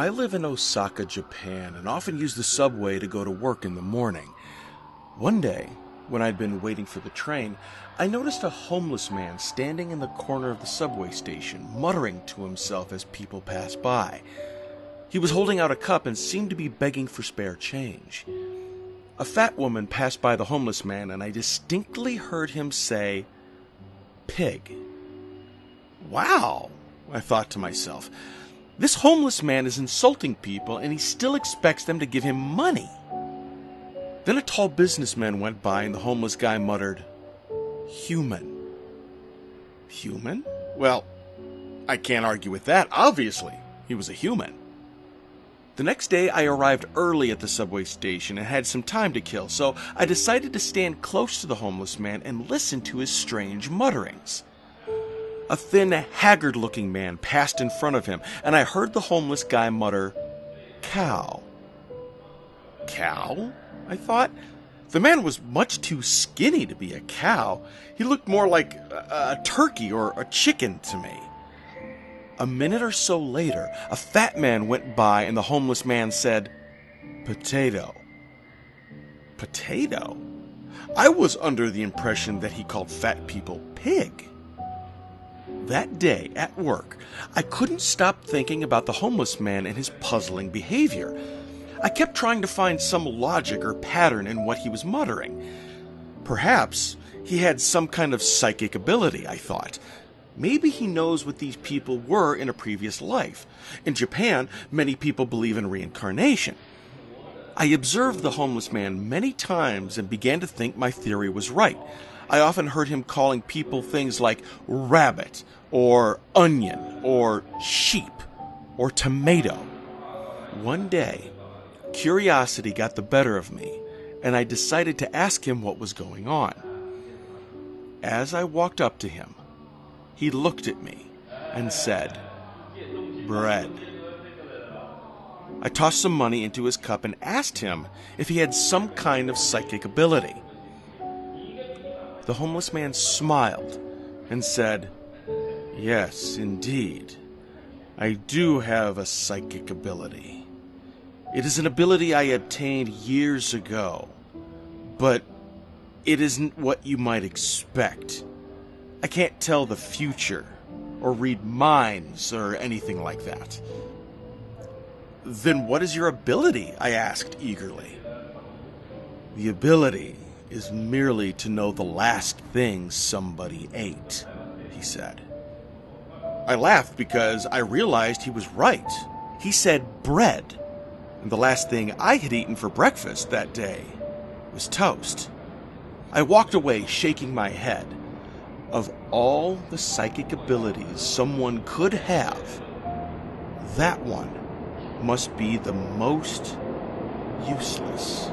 I live in Osaka, Japan, and often use the subway to go to work in the morning. One day, when I'd been waiting for the train, I noticed a homeless man standing in the corner of the subway station, muttering to himself as people passed by. He was holding out a cup and seemed to be begging for spare change. A fat woman passed by the homeless man, and I distinctly heard him say, "Pig." Wow, I thought to myself. This homeless man is insulting people, and he still expects them to give him money. Then a tall businessman went by, and the homeless guy muttered, "Human." Human? Well, I can't argue with that. Obviously, he was a human. The next day, I arrived early at the subway station and had some time to kill, so I decided to stand close to the homeless man and listen to his strange mutterings. A thin, haggard-looking man passed in front of him, and I heard the homeless guy mutter, "Cow." Cow? I thought. The man was much too skinny to be a cow. He looked more like a turkey or a chicken to me. A minute or so later, a fat man went by, and the homeless man said, "Potato." Potato? I was under the impression that he called fat people pig. That day, at work, I couldn't stop thinking about the homeless man and his puzzling behavior. I kept trying to find some logic or pattern in what he was muttering. Perhaps he had some kind of psychic ability, I thought. Maybe he knows what these people were in a previous life. In Japan, many people believe in reincarnation. I observed the homeless man many times and began to think my theory was right. I often heard him calling people things like rabbit, or onion, or sheep, or tomato. One day, curiosity got the better of me, and I decided to ask him what was going on. As I walked up to him, he looked at me and said, "Bread." I tossed some money into his cup and asked him if he had some kind of psychic ability. The homeless man smiled and said, "Yes, indeed. I do have a psychic ability. It is an ability I obtained years ago, but it isn't what you might expect. I can't tell the future, or read minds, or anything like that." "Then what is your ability?" I asked eagerly. "The ability is merely to know the last thing somebody ate," he said. I laughed because I realized he was right. He said bread, and the last thing I had eaten for breakfast that day was toast. I walked away shaking my head. Of all the psychic abilities someone could have, that one must be the most useless.